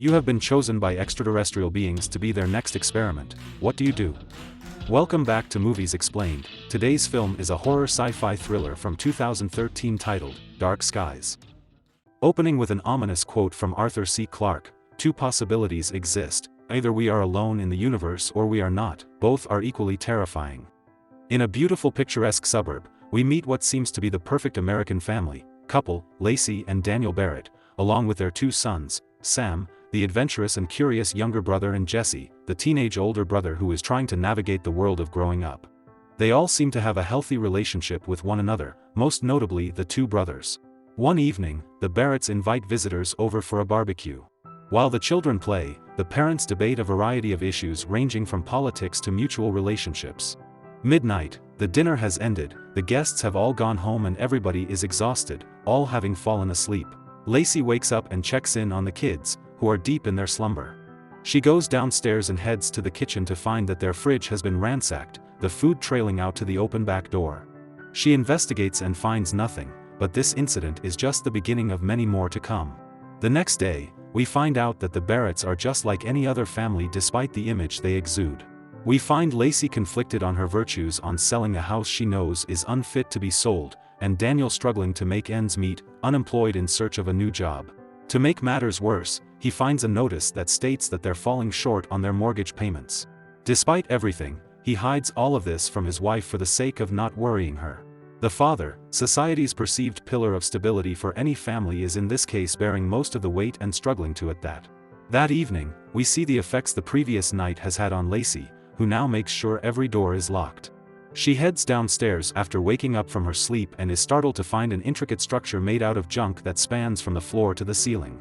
You have been chosen by extraterrestrial beings to be their next experiment. What do you do? Welcome back to Movies Explained. Today's film is a horror sci-fi thriller from 2013 titled Dark Skies. Opening with an ominous quote from Arthur C. Clarke, "Two possibilities exist, either we are alone in the universe or we are not, both are equally terrifying." In a beautiful picturesque suburb, we meet what seems to be the perfect American family, couple, Lacey and Daniel Barrett, along with their two sons, Sam, the adventurous and curious younger brother, and Jesse, the teenage older brother who is trying to navigate the world of growing up. They all seem to have a healthy relationship with one another, most notably the two brothers. One evening, the Barretts invite visitors over for a barbecue. While the children play, the parents debate a variety of issues ranging from politics to mutual relationships. Midnight, the dinner has ended, the guests have all gone home and everybody is exhausted, all having fallen asleep. Lacey wakes up and checks in on the kids, who are deep in their slumber. She goes downstairs and heads to the kitchen to find that their fridge has been ransacked, the food trailing out to the open back door. She investigates and finds nothing, but this incident is just the beginning of many more to come. The next day, we find out that the Barretts are just like any other family despite the image they exude. We find Lacey conflicted on her virtues on selling a house she knows is unfit to be sold, and Daniel struggling to make ends meet, unemployed in search of a new job. To make matters worse, he finds a notice that states that they're falling short on their mortgage payments. Despite everything, he hides all of this from his wife for the sake of not worrying her. The father, society's perceived pillar of stability for any family, is in this case bearing most of the weight and struggling to it that. That evening, we see the effects the previous night has had on Lacey, who now makes sure every door is locked. She heads downstairs after waking up from her sleep and is startled to find an intricate structure made out of junk that spans from the floor to the ceiling.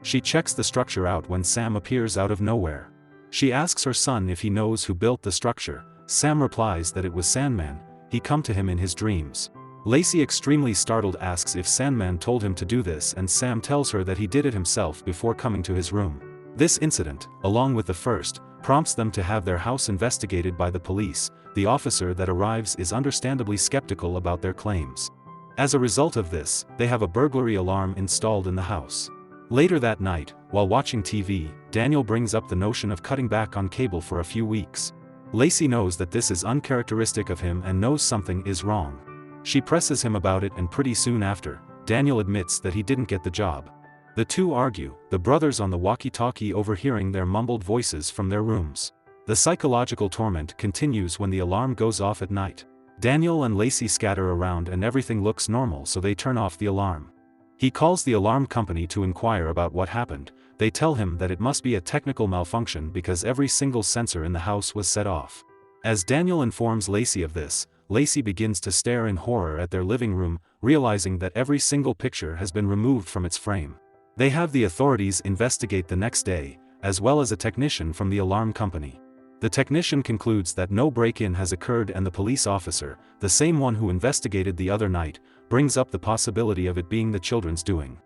She checks the structure out when Sam appears out of nowhere. She asks her son if he knows who built the structure. Sam replies that it was Sandman, he come to him in his dreams. Lacey, extremely startled, asks if Sandman told him to do this, and Sam tells her that he did it himself before coming to his room. This incident, along with the first, prompts them to have their house investigated by the police. The officer that arrives is understandably skeptical about their claims. As a result of this, they have a burglary alarm installed in the house. Later that night, while watching TV, Daniel brings up the notion of cutting back on cable for a few weeks. Lacey knows that this is uncharacteristic of him and knows something is wrong. She presses him about it, and pretty soon after, Daniel admits that he didn't get the job. The two argue, the brothers on the walkie-talkie overhearing their mumbled voices from their rooms. The psychological torment continues when the alarm goes off at night. Daniel and Lacey scatter around and everything looks normal, so they turn off the alarm. He calls the alarm company to inquire about what happened. They tell him that it must be a technical malfunction because every single sensor in the house was set off. As Daniel informs Lacey of this, Lacey begins to stare in horror at their living room, realizing that every single picture has been removed from its frame. They have the authorities investigate the next day, as well as a technician from the alarm company. The technician concludes that no break-in has occurred, and the police officer, the same one who investigated the other night, brings up the possibility of it being the children's doing.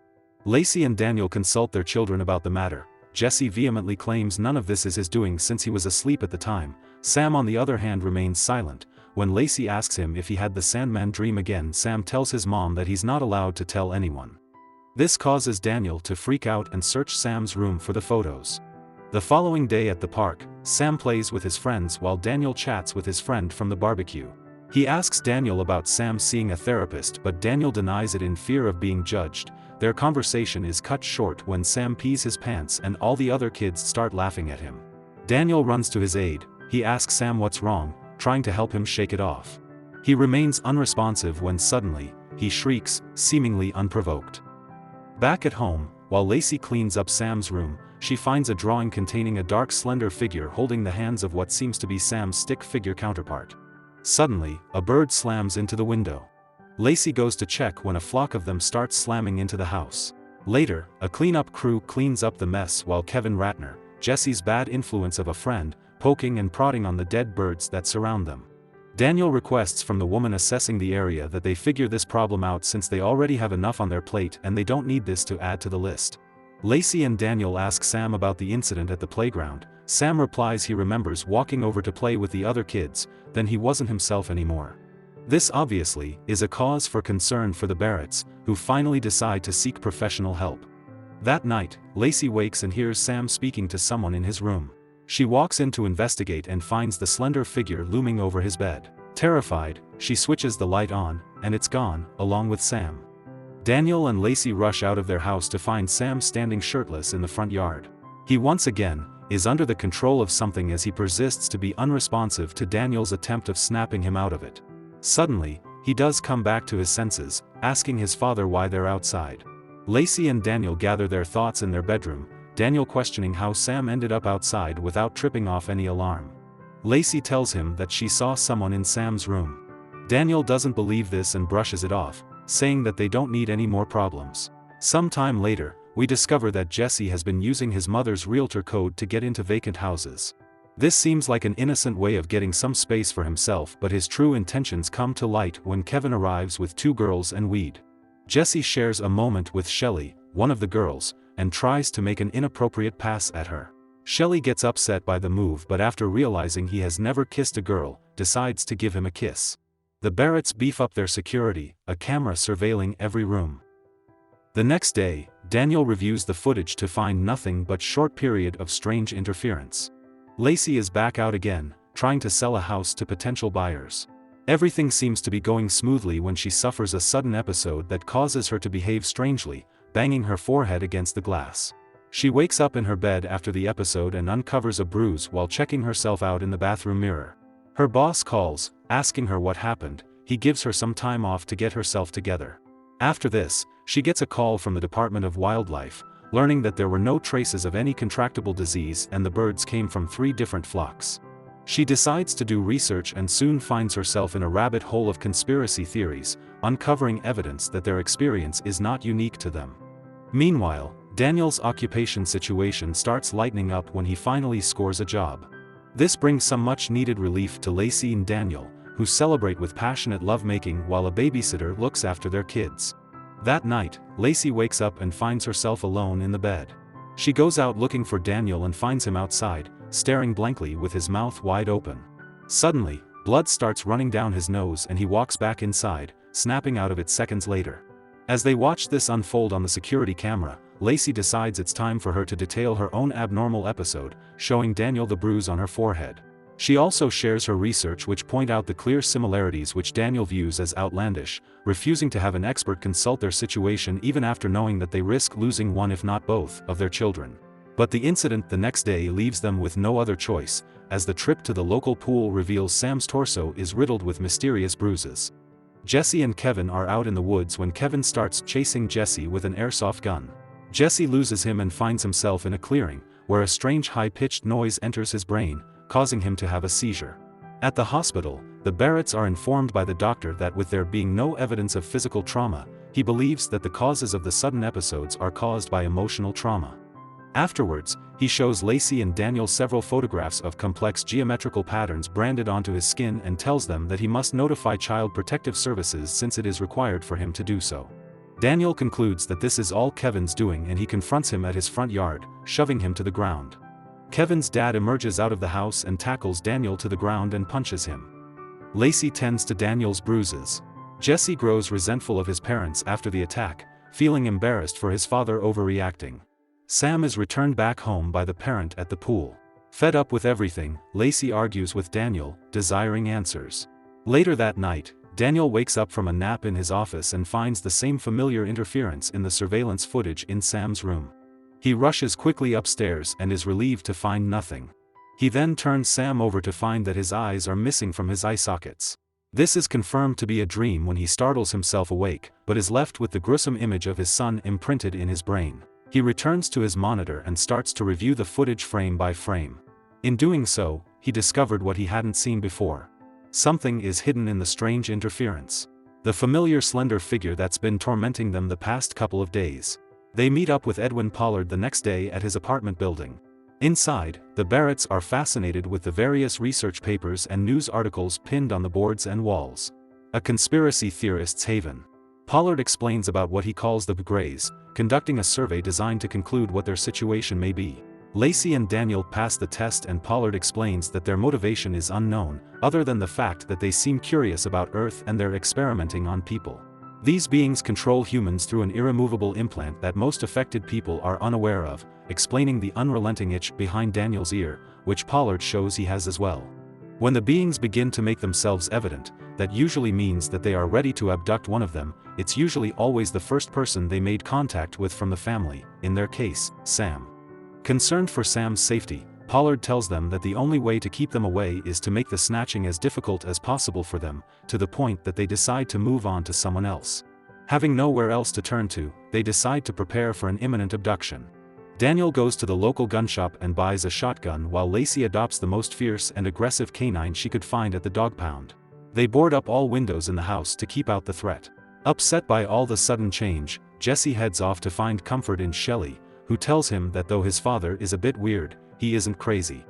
Lacey and Daniel consult their children about the matter. Jesse vehemently claims none of this is his doing since he was asleep at the time. Sam, on the other hand, remains silent. When Lacey asks him if he had the Sandman dream again, Sam tells his mom that he's not allowed to tell anyone. This causes Daniel to freak out and search Sam's room for the photos. The following day at the park, Sam plays with his friends while Daniel chats with his friend from the barbecue. He asks Daniel about Sam seeing a therapist, but Daniel denies it in fear of being judged. Their conversation is cut short when Sam pees his pants and all the other kids start laughing at him. Daniel runs to his aid. He asks Sam what's wrong, trying to help him shake it off. He remains unresponsive when suddenly, he shrieks, seemingly unprovoked. Back at home, while Lacey cleans up Sam's room, she finds a drawing containing a dark, slender figure holding the hands of what seems to be Sam's stick figure counterpart. Suddenly, a bird slams into the window. Lacey goes to check when a flock of them starts slamming into the house. Later, a cleanup crew cleans up the mess while Kevin Ratner, Jesse's bad influence of a friend, poking and prodding on the dead birds that surround them. Daniel requests from the woman assessing the area that they figure this problem out since they already have enough on their plate and they don't need this to add to the list. Lacey and Daniel ask Sam about the incident at the playground. Sam replies he remembers walking over to play with the other kids, then he wasn't himself anymore. This obviously is a cause for concern for the Barretts, who finally decide to seek professional help. That night, Lacey wakes and hears Sam speaking to someone in his room. She walks in to investigate and finds the slender figure looming over his bed. Terrified, she switches the light on, and it's gone, along with Sam. Daniel and Lacey rush out of their house to find Sam standing shirtless in the front yard. He once again is under the control of something as he persists to be unresponsive to Daniel's attempt of snapping him out of it. Suddenly, he does come back to his senses, asking his father why they're outside. Lacey and Daniel gather their thoughts in their bedroom, Daniel questioning how Sam ended up outside without tripping off any alarm. Lacey tells him that she saw someone in Sam's room. Daniel doesn't believe this and brushes it off, saying that they don't need any more problems. Some time later, we discover that Jesse has been using his mother's realtor code to get into vacant houses. This seems like an innocent way of getting some space for himself, but his true intentions come to light when Kevin arrives with 2 girls and weed. Jesse shares a moment with Shelley, one of the girls, and tries to make an inappropriate pass at her. Shelley gets upset by the move, but after realizing he has never kissed a girl, decides to give him a kiss. The Barretts beef up their security, a camera surveilling every room. The next day, Daniel reviews the footage to find nothing but short period of strange interference. Lacey is back out again, trying to sell a house to potential buyers. Everything seems to be going smoothly when she suffers a sudden episode that causes her to behave strangely, banging her forehead against the glass. She wakes up in her bed after the episode and uncovers a bruise while checking herself out in the bathroom mirror. Her boss calls, asking her what happened. He gives her some time off to get herself together. After this, she gets a call from the Department of Wildlife, learning that there were no traces of any contractable disease and the birds came from 3 different flocks. She decides to do research and soon finds herself in a rabbit hole of conspiracy theories, uncovering evidence that their experience is not unique to them. Meanwhile, Daniel's occupation situation starts lightening up when he finally scores a job. This brings some much-needed relief to Lacey and Daniel, who celebrate with passionate lovemaking while a babysitter looks after their kids. That night, Lacey wakes up and finds herself alone in the bed. She goes out looking for Daniel and finds him outside, staring blankly with his mouth wide open. Suddenly, blood starts running down his nose and he walks back inside, snapping out of it seconds later. As they watch this unfold on the security camera, Lacey decides it's time for her to detail her own abnormal episode, showing Daniel the bruise on her forehead. She also shares her research which point out the clear similarities which Daniel views as outlandish, refusing to have an expert consult their situation even after knowing that they risk losing one if not both of their children. But the incident the next day leaves them with no other choice, as the trip to the local pool reveals Sam's torso is riddled with mysterious bruises. Jesse and Kevin are out in the woods when Kevin starts chasing Jesse with an airsoft gun. Jesse loses him and finds himself in a clearing, where a strange high-pitched noise enters his brain, causing him to have a seizure. At the hospital, the Barretts are informed by the doctor that with there being no evidence of physical trauma, he believes that the causes of the sudden episodes are caused by emotional trauma. Afterwards, he shows Lacey and Daniel several photographs of complex geometrical patterns branded onto his skin and tells them that he must notify Child Protective Services since it is required for him to do so. Daniel concludes that this is all Kevin's doing and he confronts him at his front yard, shoving him to the ground. Kevin's dad emerges out of the house and tackles Daniel to the ground and punches him. Lacey tends to Daniel's bruises. Jesse grows resentful of his parents after the attack, feeling embarrassed for his father overreacting. Sam is returned back home by the parent at the pool. Fed up with everything, Lacey argues with Daniel, desiring answers. Later that night, Daniel wakes up from a nap in his office and finds the same familiar interference in the surveillance footage in Sam's room. He rushes quickly upstairs and is relieved to find nothing. He then turns Sam over to find that his eyes are missing from his eye sockets. This is confirmed to be a dream when he startles himself awake, but is left with the gruesome image of his son imprinted in his brain. He returns to his monitor and starts to review the footage frame by frame. In doing so, he discovered what he hadn't seen before. Something is hidden in the strange interference. The familiar slender figure that's been tormenting them the past couple of days. They meet up with Edwin Pollard the next day at his apartment building. Inside, the Barretts are fascinated with the various research papers and news articles pinned on the boards and walls. A conspiracy theorist's haven. Pollard explains about what he calls the Greys, conducting a survey designed to conclude what their situation may be. Lacey and Daniel pass the test and Pollard explains that their motivation is unknown, other than the fact that they seem curious about Earth and they're experimenting on people. These beings control humans through an irremovable implant that most affected people are unaware of, explaining the unrelenting itch behind Daniel's ear, which Pollard shows he has as well. When the beings begin to make themselves evident, that usually means that they are ready to abduct one of them. It's usually always the first person they made contact with from the family, in their case, Sam. Concerned for Sam's safety, Pollard tells them that the only way to keep them away is to make the snatching as difficult as possible for them, to the point that they decide to move on to someone else. Having nowhere else to turn to, they decide to prepare for an imminent abduction. Daniel goes to the local gun shop and buys a shotgun while Lacey adopts the most fierce and aggressive canine she could find at the dog pound. They board up all windows in the house to keep out the threat. Upset by all the sudden change, Jesse heads off to find comfort in Shelley, who tells him that though his father is a bit weird, he isn't crazy.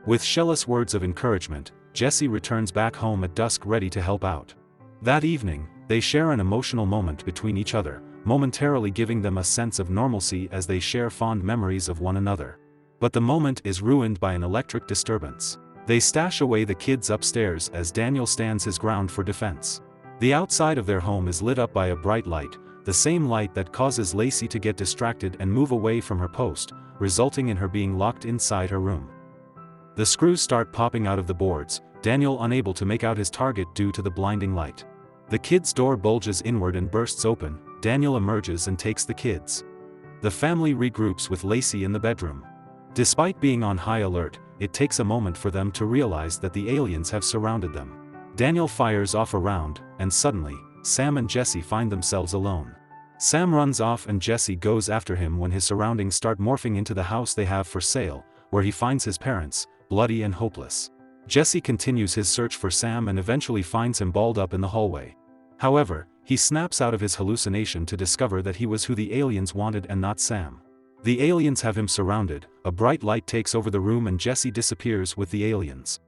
With Shelley's words of encouragement, Jesse returns back home at dusk ready to help out. That evening, they share an emotional moment between each other, momentarily giving them a sense of normalcy as they share fond memories of one another. But the moment is ruined by an electric disturbance. They stash away the kids upstairs as Daniel stands his ground for defense. The outside of their home is lit up by a bright light, the same light that causes Lacey to get distracted and move away from her post, resulting in her being locked inside her room. The screws start popping out of the boards, Daniel unable to make out his target due to the blinding light. The kids' door bulges inward and bursts open. Daniel emerges and takes the kids. The family regroups with Lacey in the bedroom. Despite being on high alert, it takes a moment for them to realize that the aliens have surrounded them. Daniel fires off a round, and suddenly, Sam and Jesse find themselves alone. Sam runs off and Jesse goes after him when his surroundings start morphing into the house they have for sale, where he finds his parents, bloody and hopeless. Jesse continues his search for Sam and eventually finds him balled up in the hallway. However, he snaps out of his hallucination to discover that he was who the aliens wanted and not Sam. The aliens have him surrounded, a bright light takes over the room and Jesse disappears with the aliens.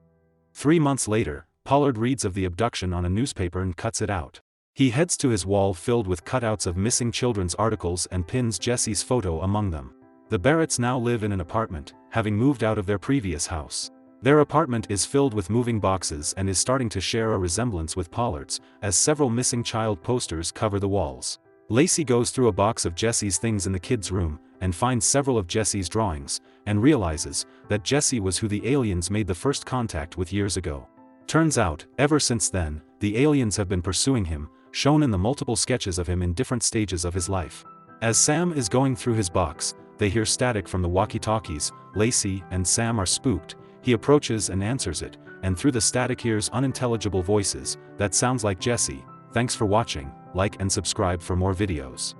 3 months later, Pollard reads of the abduction on a newspaper and cuts it out. He heads to his wall filled with cutouts of missing children's articles and pins Jesse's photo among them. The Barretts now live in an apartment, having moved out of their previous house. Their apartment is filled with moving boxes and is starting to share a resemblance with Pollard's, as several missing child posters cover the walls. Lacey goes through a box of Jesse's things in the kids' room, and finds several of Jesse's drawings, and realizes that Jesse was who the aliens made the first contact with years ago. Turns out, ever since then, the aliens have been pursuing him, shown in the multiple sketches of him in different stages of his life. As Sam is going through his box, they hear static from the walkie-talkies. Lacey and Sam are spooked. He approaches and answers it, and through the static hears unintelligible voices. That sounds like Jesse. Thanks for watching, like and subscribe for more videos.